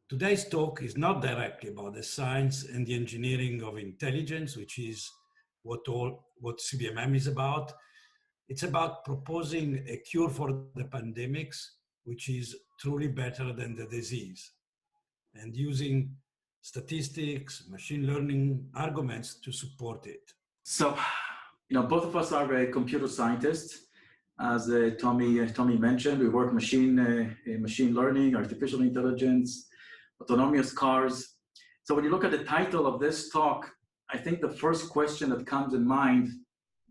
Today's talk is not directly about the science and the engineering of intelligence, which is what CBMM is about. It's about proposing a cure for the pandemics, which is truly better than the disease, and using statistics, machine learning arguments to support it. So, both of us are computer scientists. As Tommy mentioned, we work in machine learning, artificial intelligence, autonomous cars. So when you look at the title of this talk, I think the first question that comes in mind,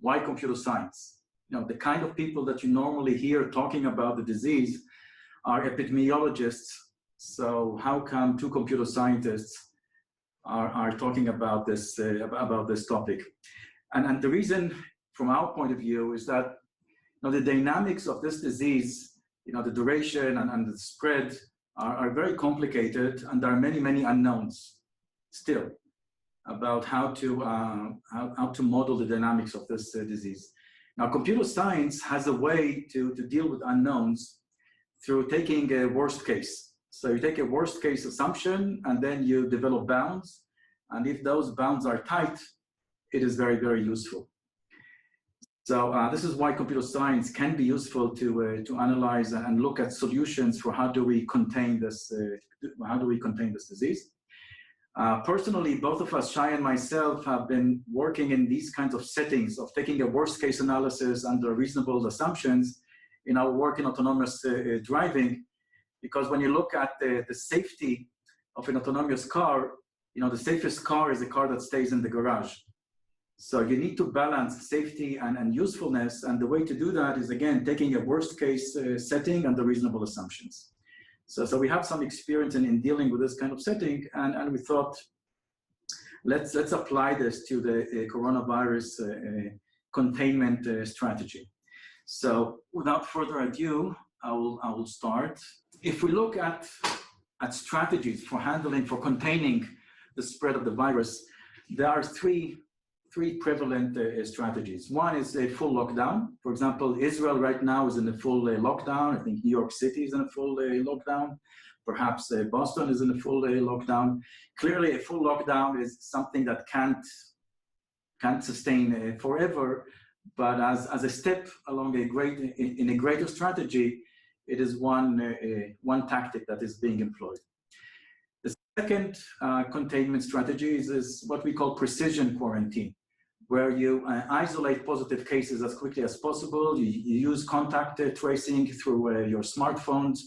why computer science? The kind of people that you normally hear talking about the disease are epidemiologists. So how come two computer scientists are talking about this topic? And the reason from our point of view is that the dynamics of this disease, the duration and the spread are very complicated, and there are many, many unknowns still about how to model the dynamics of this disease. Now, computer science has a way to deal with unknowns through taking a worst case. So you take a worst case assumption, and then you develop bounds. And if those bounds are tight, it is very, very useful. So this is why computer science can be useful to analyze and look at solutions for how do we contain this disease. Personally, both of us, Shai and myself, have been working in these kinds of settings of taking a worst case analysis under reasonable assumptions in our work in autonomous driving, because when you look at the safety of an autonomous car, the safest car is a car that stays in the garage. So you need to balance safety and usefulness, and the way to do that is, again, taking a worst case setting under reasonable assumptions. So we have some experience in dealing with this kind of setting, and we thought, let's apply this to the coronavirus containment strategy. So without further ado, I will start. If we look at strategies for containing the spread of the virus, there are three prevalent strategies. One is a full lockdown. For example, Israel right now is in a full lockdown. I think New York City is in a full lockdown. Perhaps Boston is in a full lockdown. Clearly, a full lockdown is something that can't sustain forever. But as a step along a greater strategy, it is one tactic that is being employed. The second containment strategy is what we call precision quarantine, where you isolate positive cases as quickly as possible. You use contact tracing through your smartphones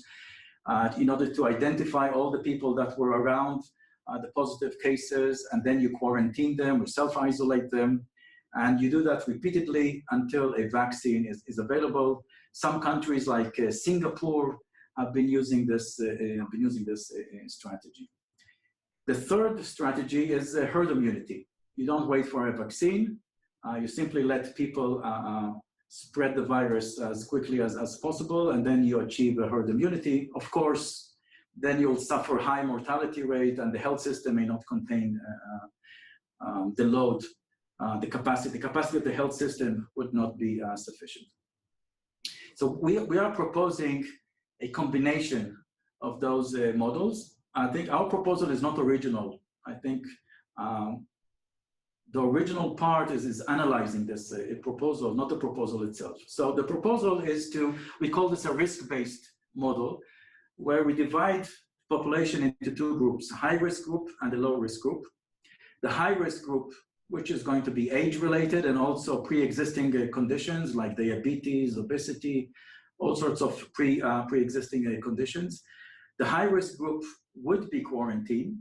in order to identify all the people that were around the positive cases, and then you quarantine them or self-isolate them. And you do that repeatedly until a vaccine is available. Some countries like Singapore have been using this strategy. The third strategy is herd immunity. You don't wait for a vaccine. You simply let people spread the virus as quickly as possible, and then you achieve a herd immunity. Of course, then you'll suffer high mortality rate, and the health system may not contain the load. The capacity of the health system would not be sufficient. So we are proposing a combination of those models. I think our proposal is not original. I think the original part is analyzing this proposal, not the proposal itself. So the proposal is we call this a risk-based model, where we divide population into two groups, a high-risk group and a low-risk group. The high-risk group, which is going to be age-related and also pre-existing conditions like diabetes, obesity, all sorts of pre-existing conditions. The high-risk group would be quarantined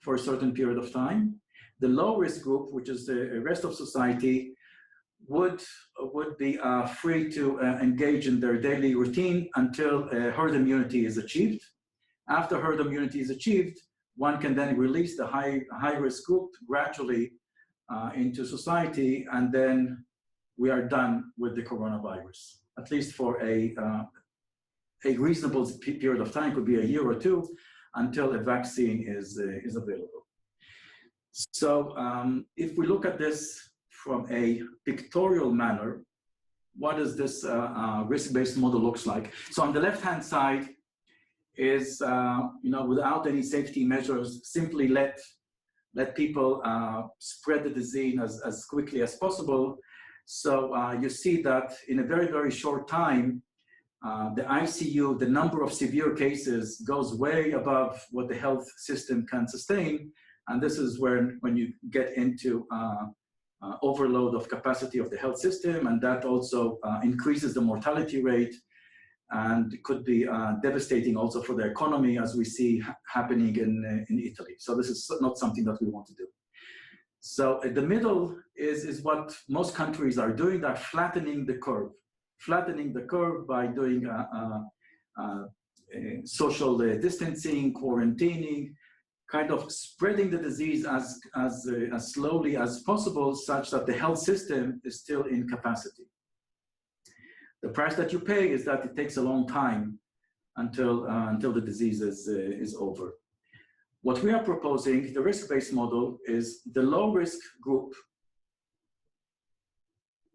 for a certain period of time. The low-risk group, which is the rest of society, would be free to engage in their daily routine until herd immunity is achieved. After herd immunity is achieved, one can then release the high-risk group gradually into society, and then we are done with the coronavirus, at least for a reasonable period of time, could be a year or two, until a vaccine is available. So if we look at this from a pictorial manner, what does this risk-based model looks like? So on the left-hand side is, without any safety measures, simply let people spread the disease as quickly as possible. So you see that in a very, very short time, the ICU, the number of severe cases goes way above what the health system can sustain. And this is when you get into overload of capacity of the health system, and that also increases the mortality rate, and it could be devastating also for the economy, as we see happening in Italy. So this is not something that we want to do. So at the middle is what most countries are doing. They're flattening the curve by doing social distancing, quarantining, kind of spreading the disease as slowly as possible, such that the health system is still in capacity. The price that you pay is that it takes a long time until the disease is over. What we are proposing, the risk-based model, is the low-risk group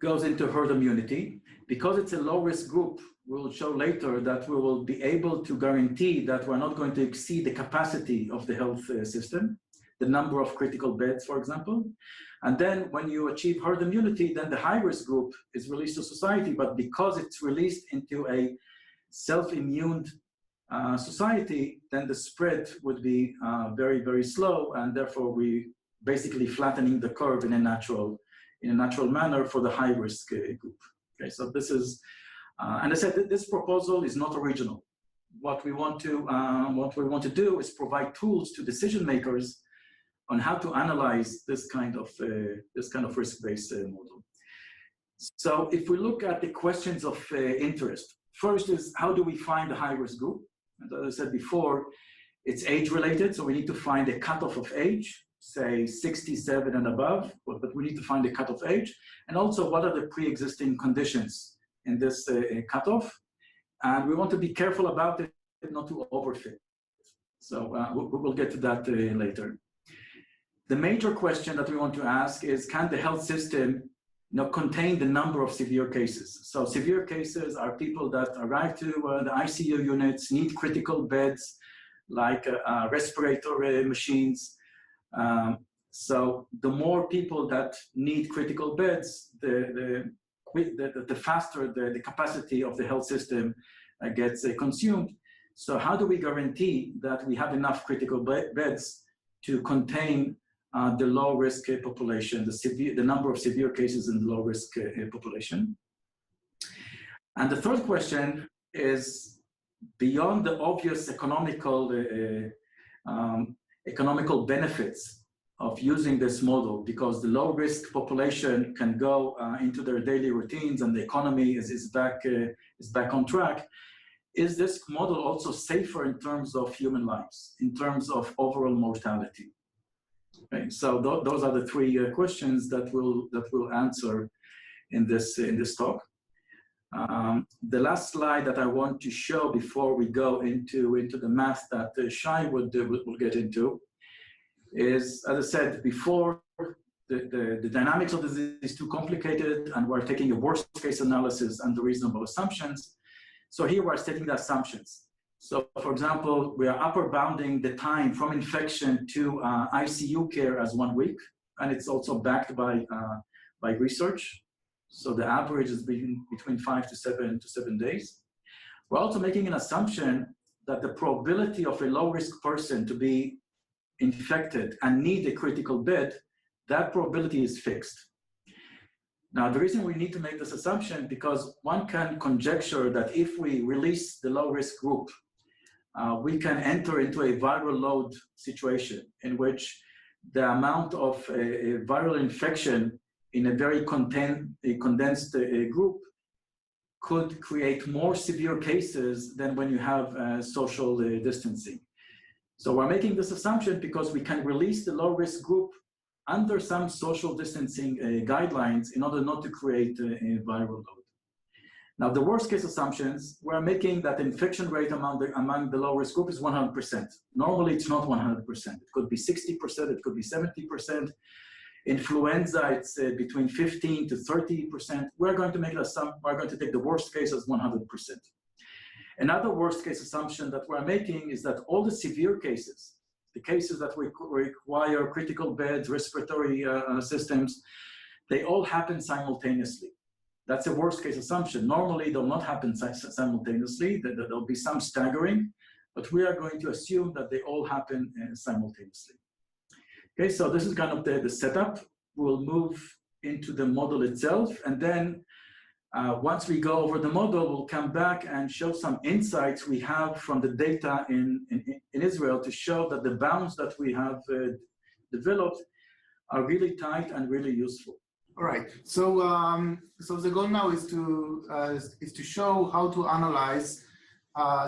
goes into herd immunity. Because it's a low-risk group, we'll show later that we will be able to guarantee that we're not going to exceed the capacity of the health system, the number of critical beds, for example. And then when you achieve herd immunity, then the high-risk group is released to society, but because it's released into a self-immune society, then the spread would be very, very slow, and therefore we basically flattening the curve in a natural manner for the high-risk group. Okay, so this is, and I said this proposal is not original. What we want to do is provide tools to decision makers on how to analyze this kind of risk-based model. So if we look at the questions of interest, first is how do we find the high-risk group? And as I said before, it's age-related, so we need to find a cutoff of age, say 67 and above, but we need to find a cutoff age, and also what are the pre-existing conditions in this cutoff, and we want to be careful about it, not to overfit. So we'll get to that later. The major question that we want to ask is, can the health system contain the number of severe cases? So severe cases are people that arrive to the ICU units, need critical beds, like respiratory machines. So the more people that need critical beds, the faster the capacity of the health system gets consumed. So how do we guarantee that we have enough critical beds to contain the low-risk population, the number of severe cases in the low-risk population? And the third question is, beyond the obvious economical benefits of using this model, because the low-risk population can go into their daily routines and the economy is back on track, is this model also safer in terms of human lives, in terms of overall mortality? Okay, so those are the three questions that we'll answer in this talk. The last slide that I want to show before we go into the math that Shai will get into is, as I said before, the dynamics of the disease is too complicated, and we're taking a worst case analysis under reasonable assumptions. So here we're stating the assumptions. So for example, we are upper bounding the time from infection to ICU care as 1 week, and it's also backed by research. So the average is between 5 to 7 days. We're also making an assumption that the probability of a low-risk person to be infected and need a critical bed, that probability is fixed. Now, the reason we need to make this assumption, because one can conjecture that if we release the low-risk group, we can enter into a viral load situation in which the amount of a viral infection in a very condensed group could create more severe cases than when you have social distancing. So we're making this assumption because we can release the low-risk group under some social distancing guidelines in order not to create a viral load. Now, the worst case assumptions, we're making that infection rate among the low-risk group is 100%. Normally, it's not 100%. It could be 60%, it could be 70%. Influenza, it's between 15 to 30%. We're going to make we're going to take the worst case as 100%. Another worst case assumption that we're making is that all the severe cases, the cases that require critical beds, respiratory systems, they all happen simultaneously. That's a worst case assumption. Normally, they'll not happen simultaneously. There'll be some staggering, but we are going to assume that they all happen simultaneously. Okay, so this is kind of the setup. We'll move into the model itself, and then once we go over the model, we'll come back and show some insights we have from the data in Israel to show that the bounds that we have developed are really tight and really useful. All right. So so the goal now is to show how to analyze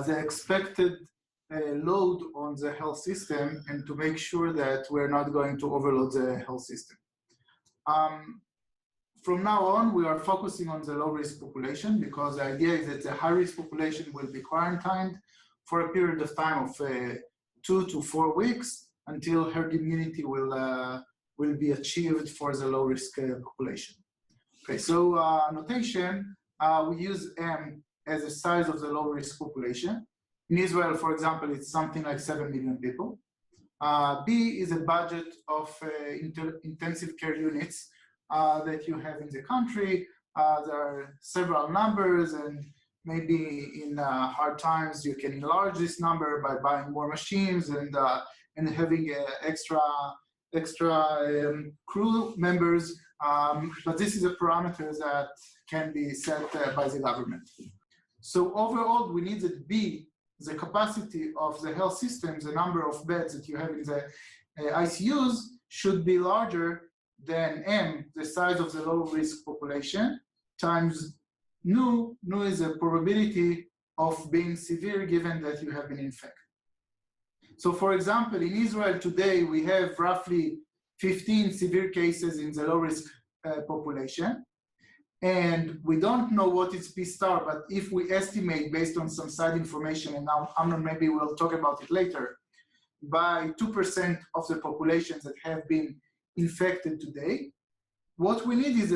the expected load on the health system and to make sure that we're not going to overload the health system. From now on, we are focusing on the low-risk population because the idea is that the high-risk population will be quarantined for a period of time of 2 to 4 weeks until herd immunity will be achieved for the low-risk population. Okay, so notation, we use M as the size of the low-risk population. In Israel, for example, it's something like 7 million people. B is a budget of intensive care units that you have in the country. There are several numbers, and maybe in hard times you can enlarge this number by buying more machines and having extra crew members. But this is a parameter that can be set by the government. So overall, we need that B, the capacity of the health systems, the number of beds that you have in the ICUs, should be larger than M, the size of the low-risk population, times nu. Nu is a probability of being severe given that you have been infected. So for example, in Israel today, we have roughly 15 severe cases in the low-risk population. And we don't know what is P star, but if we estimate based on some side information, and now Amnon maybe will talk about it later, by 2% of the populations that have been infected today, what we need is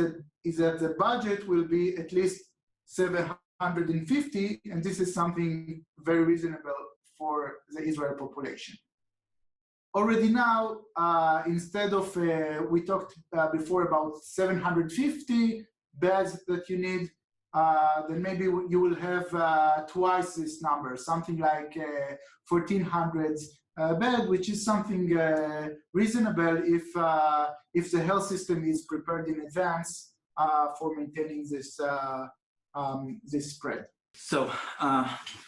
that the budget will be at least 750, and this is something very reasonable for the Israel population. Already now, instead of, we talked before about 750 beds that you need, then maybe you will have twice this number, something like 1,400 bed, which is something reasonable if the health system is prepared in advance for maintaining this this spread. So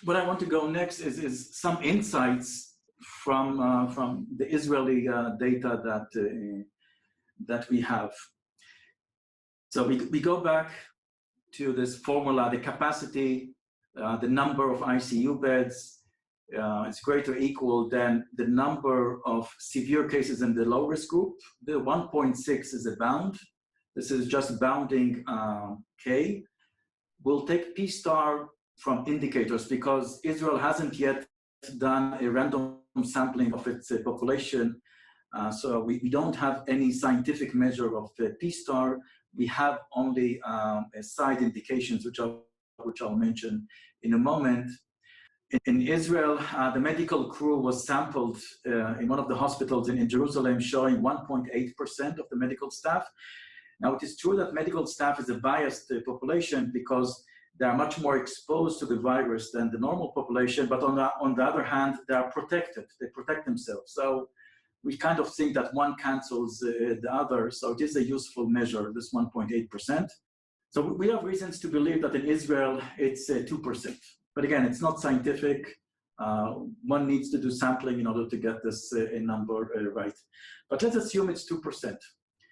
what I want to go next is some insights from the Israeli data that we have. So we go back to this formula, the capacity, the number of ICU beds is greater or equal than the number of severe cases in the low risk group. The 1.6 is a bound. This is just bounding K. We'll take P star from indicators because Israel hasn't yet done a random sampling of its population. So we don't have any scientific measure of P star. We have only side indications, which I'll mention in a moment. In Israel, the medical crew was sampled in one of the hospitals in Jerusalem, showing 1.8% of the medical staff. Now, it is true that medical staff is a biased population because they are much more exposed to the virus than the normal population, but on the other hand, they are protected. They protect themselves. So we kind of think that one cancels the other. So it is a useful measure, this 1.8%. So we have reasons to believe that in Israel, it's 2%. But again, it's not scientific. One needs to do sampling in order to get this number right. But let's assume it's 2%.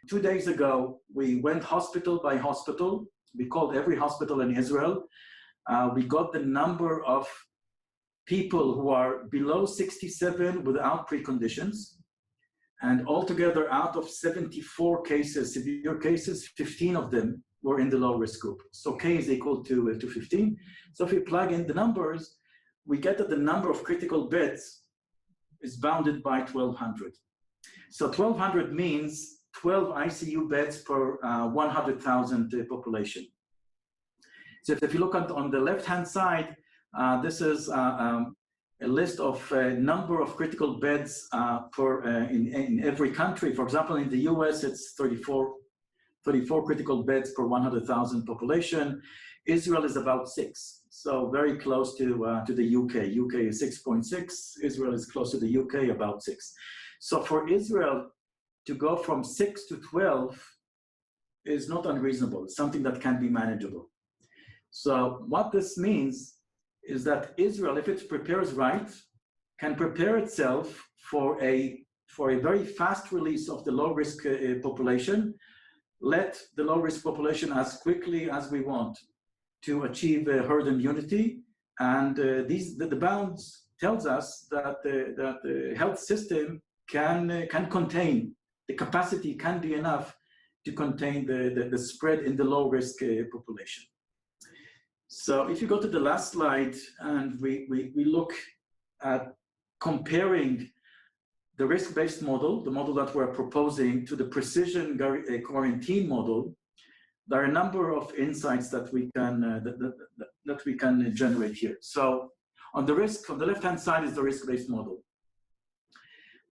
2 days ago, we went hospital by hospital. We called every hospital in Israel. We got the number of people who are below 67 without preconditions. And altogether, out of 74 cases, severe cases, 15 of them were in the low risk group. So K is equal to 15. So if we plug in the numbers, we get that the number of critical beds is bounded by 1,200. So 1,200 means 12 ICU beds per 100,000 population. So if you look on the left-hand side, This is a list of a number of critical beds in every country. For example, in the US, it's 34 critical beds per 100,000 population. Israel is about 6, so very close to the UK. UK is 6.6. Israel is close to the UK, about 6. So for Israel to go from 6 to 12 is not unreasonable. It's something that can be manageable. So what this means is that Israel, if it prepares right, can prepare itself for a very fast release of the low-risk population, let the low-risk population as quickly as we want to achieve herd immunity. And the bounds tells us that the health system can contain, the capacity can be enough to contain the spread in the low-risk population. So if you go to the last slide and we look at comparing the risk-based model, the model that we're proposing, to the precision quarantine model, there are a number of insights that we can generate here. So on the left-hand side is the risk-based model.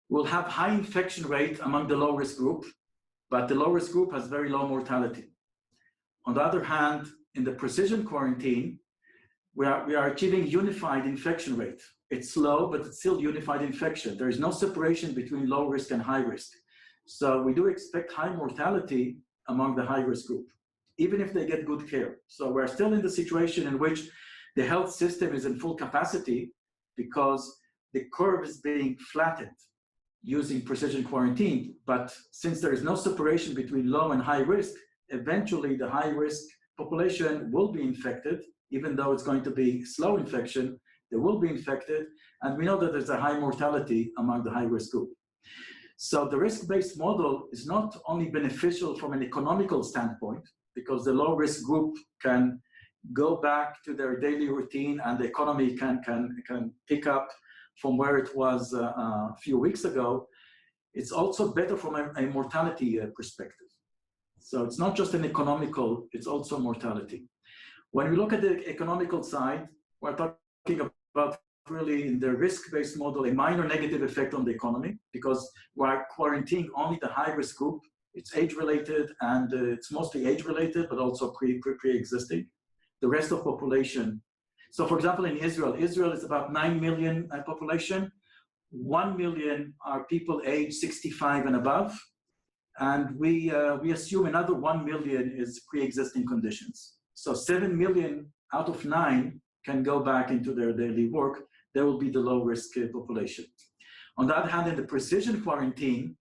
We'll have high infection rate among the low-risk group, but the low-risk group has very low mortality. On the other hand, in the precision quarantine, we are achieving unified infection rate. It's low, but it's still unified infection. There is no separation between low risk and high risk. So we do expect high mortality among the high risk group, even if they get good care. So we're still in the situation in which the health system is in full capacity because the curve is being flattened using precision quarantine. But since there is no separation between low and high risk, eventually the high risk population will be infected, even though it's going to be slow infection, they will be infected, and we know that there's a high mortality among the high-risk group. So the risk-based model is not only beneficial from an economical standpoint, because the low-risk group can go back to their daily routine and the economy can pick up from where it was a few weeks ago. It's also better from a mortality perspective. So it's not just an economical, it's also mortality. When we look at the economical side, we're talking about really in the risk-based model, a minor negative effect on the economy, because we're quarantining only the high-risk group. It's age-related, and it's mostly age-related, but also pre-existing. The rest of population. So for example, in Israel is about 9 million population. 1 million are people aged 65 and above. And we assume another 1 million is pre-existing conditions. So 7 million out of 9 can go back into their daily work. There will be the low-risk population. On the other hand, in the precision quarantine,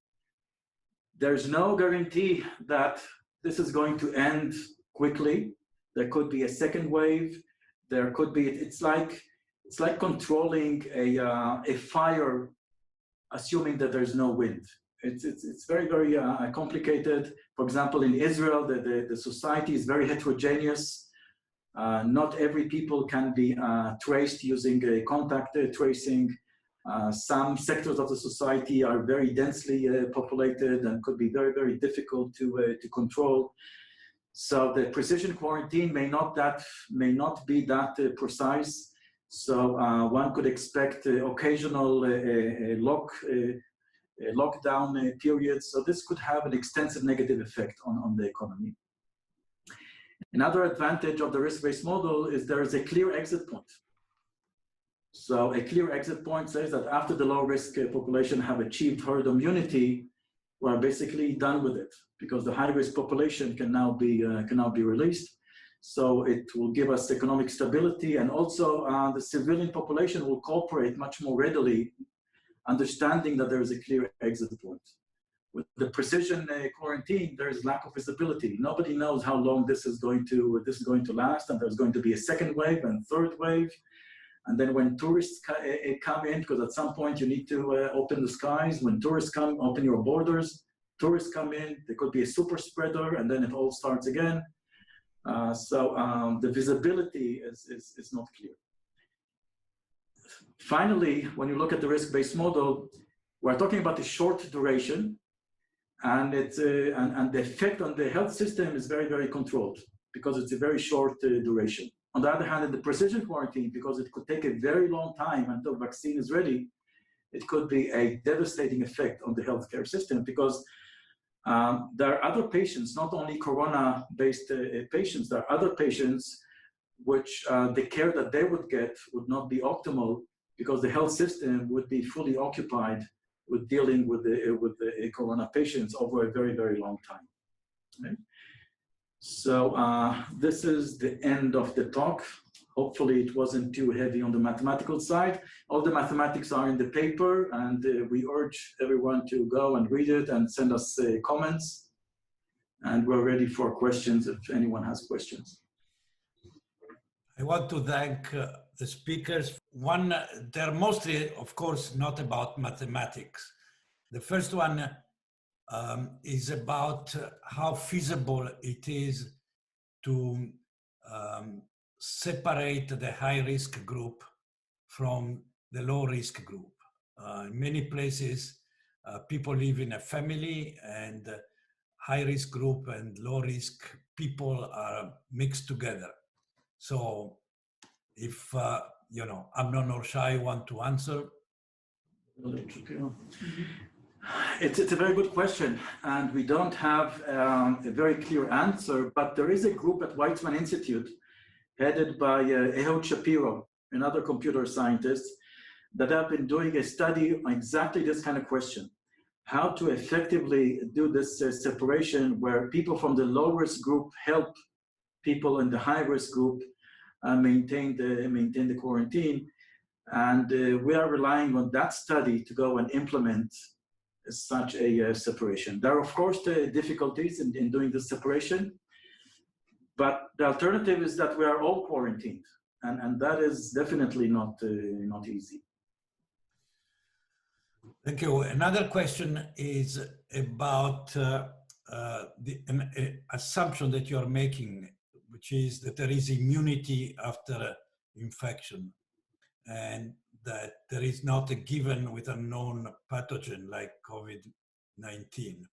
there's no guarantee that this is going to end quickly. There could be a second wave. There could be, it's like controlling a fire, assuming that there's no wind. It's very, very complicated. For example, in Israel, the society is very heterogeneous. Not every people can be traced using contact tracing. Some sectors of the society are very densely populated and could be very, very difficult to control. So the precision quarantine may not be that precise. So one could expect occasional lockdown periods. So this could have an extensive negative effect on the economy. Another advantage of the risk-based model is there is a clear exit point. So a clear exit point says that after the low-risk population have achieved herd immunity, we're basically done with it because the high-risk population can now be released. So it will give us economic stability, and also the civilian population will cooperate much more readily, understanding that there is a clear exit point. With the precision quarantine, there is lack of visibility. Nobody knows how long this is going to last, and there's going to be a second wave and third wave. And then when tourists come in, because at some point you need to open the skies, when tourists come, open your borders, tourists come in, there could be a super spreader, and then it all starts again. So the visibility is not clear. Finally, when you look at the risk-based model, we're talking about a short duration, and and the effect on the health system is very, very controlled because it's a very short duration. On the other hand, in the precision quarantine, because it could take a very long time until vaccine is ready, it could be a devastating effect on the healthcare system, because there are other patients, not only corona-based patients, there are other patients which the care that they would get would not be optimal, because the health system would be fully occupied with dealing with the corona patients over a very, very long time. Okay? So this is the end of the talk. Hopefully it wasn't too heavy on the mathematical side. All the mathematics are in the paper, and we urge everyone to go and read it and send us comments. And we're ready for questions if anyone has questions. I want to thank the speakers. One, they're mostly, of course, not about mathematics. The first one is about how feasible it is to separate the high-risk group from the low-risk group. In many places, people live in a family, and high-risk group and low-risk people are mixed together. So if, you know, Amnon or Shai want to answer. It's a very good question, and we don't have a very clear answer, but there is a group at Weizmann Institute headed by Ehud Shapiro, another computer scientist, that have been doing a study on exactly this kind of question: how to effectively do this separation where people from the low-risk group help people in the high-risk group maintain the quarantine. And we are relying on that study to go and implement such a separation. There are, of course, the difficulties in doing this separation, but the alternative is that we are all quarantined, and that is definitely not easy. Thank you. Another question is about the assumption that you are making, which is that there is immunity after infection, and that there is not a given with a known pathogen like COVID-19.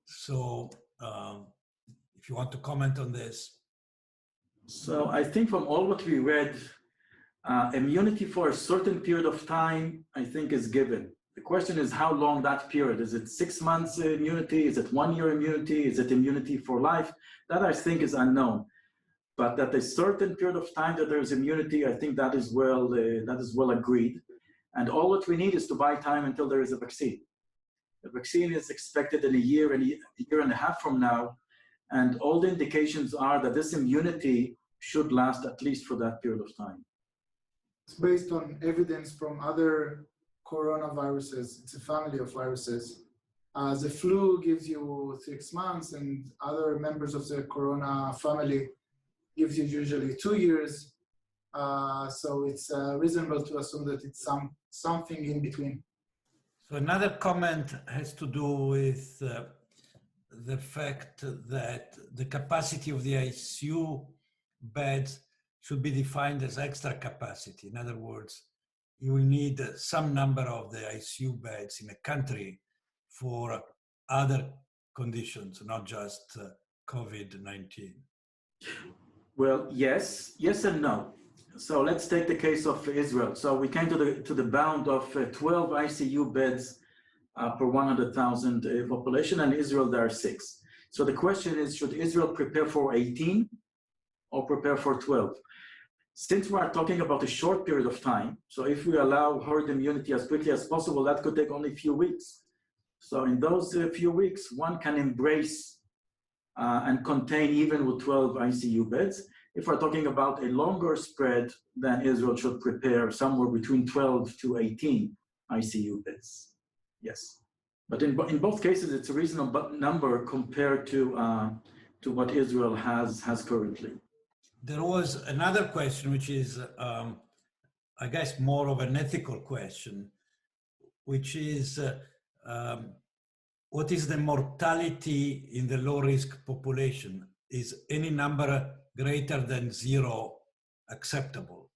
So if you want to comment on this. So I think from all what we read, immunity for a certain period of time, I think, is given. The question is how long that period. Is it 6 months immunity? Is it 1 year immunity? Is it immunity for life? That I think is unknown. But at a certain period of time that there is immunity, I think that is well agreed. And all that we need is to buy time until there is a vaccine. The vaccine is expected in a year and a half from now, and all the indications are that this immunity should last at least for that period of time. It's based on evidence from other coronaviruses. It's a family of viruses. The flu gives you 6 months, and other members of the corona family gives you usually 2 years. So it's reasonable to assume that it's something in between. So another comment has to do with the fact that the capacity of the ICU beds should be defined as extra capacity. In other words, you will need some number of the ICU beds in a country for other conditions, not just COVID-19. Well, yes and no. So let's take the case of Israel. So we came to the bound of 12 ICU beds per 100,000 population, and Israel there are 6. So the question is, should Israel prepare for 18 or prepare for 12? Since we are talking about a short period of time, so if we allow herd immunity as quickly as possible, that could take only a few weeks. So in those few weeks, one can embrace and contain even with 12 ICU beds. If we're talking about a longer spread, then Israel should prepare somewhere between 12 to 18 ICU beds. Yes, but in both cases, it's a reasonable number compared to what Israel has currently. There was another question, which is, I guess, more of an ethical question, which is, what is the mortality in the low-risk population? Is any number greater than 0 acceptable?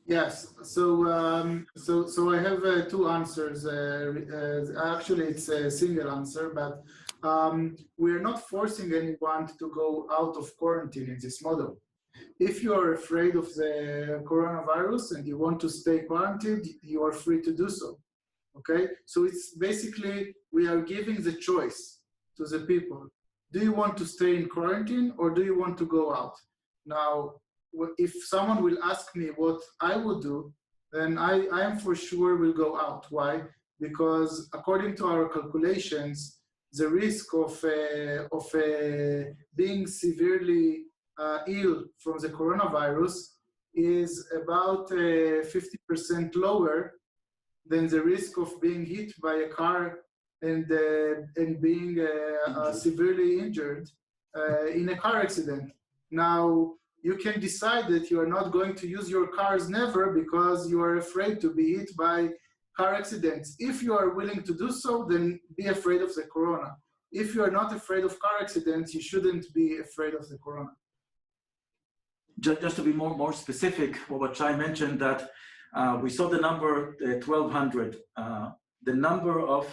Yes. So I have 2 answers. Actually, it's a single answer, but we're not forcing anyone to go out of quarantine in this model. If you are afraid of the coronavirus and you want to stay quarantined, you are free to do so. Okay, so it's basically, we are giving the choice to the people. Do you want to stay in quarantine or do you want to go out? Now, if someone will ask me what I would do, then I am for sure will go out. Why? Because according to our calculations, the risk of being severely ill from the coronavirus is about 50% lower than the risk of being hit by a car and being severely injured in a car accident. Now, you can decide that you are not going to use your cars never because you are afraid to be hit by car accidents. If you are willing to do so, then be afraid of the corona. If you are not afraid of car accidents, you shouldn't be afraid of the corona. Just to be more specific, what Shai mentioned, that we saw the number 1,200. The number of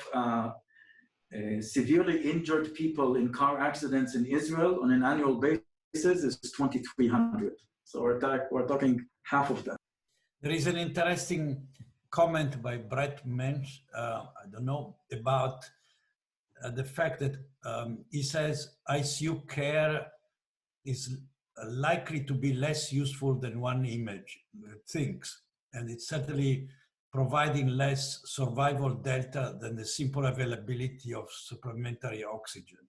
severely injured people in car accidents in Israel on an annual basis is 2,300. So we're talking half of that. There is an interesting comment by Brett Mensch, I don't know, about the fact that he says ICU care is likely to be less useful than one image thinks. And it's certainly providing less survival delta than the simple availability of supplementary oxygen.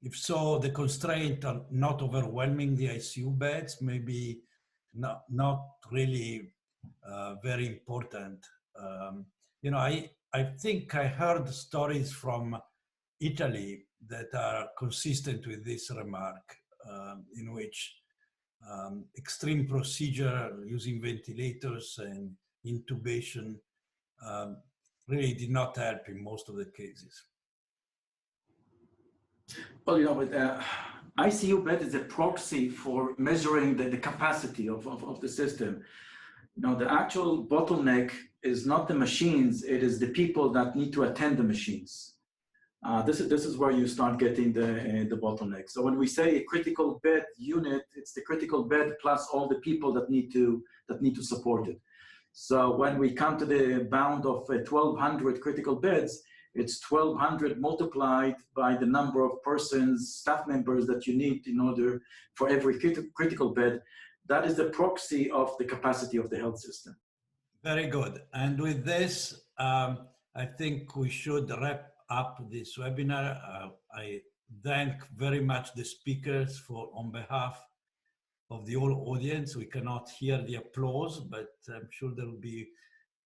If so, the constraint are not overwhelming the ICU beds, maybe not really very important. You know, I think I heard stories from Italy that are consistent with this remark, in which extreme procedure using ventilators and intubation really did not help in most of the cases. Well, you know, ICU bed is a proxy for measuring the capacity of the system. You know, the actual bottleneck is not the machines, it is the people that need to attend the machines. This is where you start getting the bottleneck. So when we say a critical bed unit, it's the critical bed plus all the people that need to support it. So when we come to the bound of 1,200 critical beds, it's 1,200 multiplied by the number of persons, staff members that you need in order for every critical bed. That is the proxy of the capacity of the health system. Very good. And with this, I think we should wrap up this webinar. I thank very much the speakers on behalf of the whole audience. We cannot hear the applause, but I'm sure there will be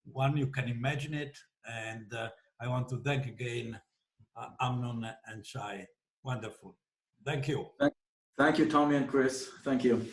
one, you can imagine it. And I want to thank again Amnon and Shai. Wonderful. Thank you. Thank you, Tommy and Chris. Thank you.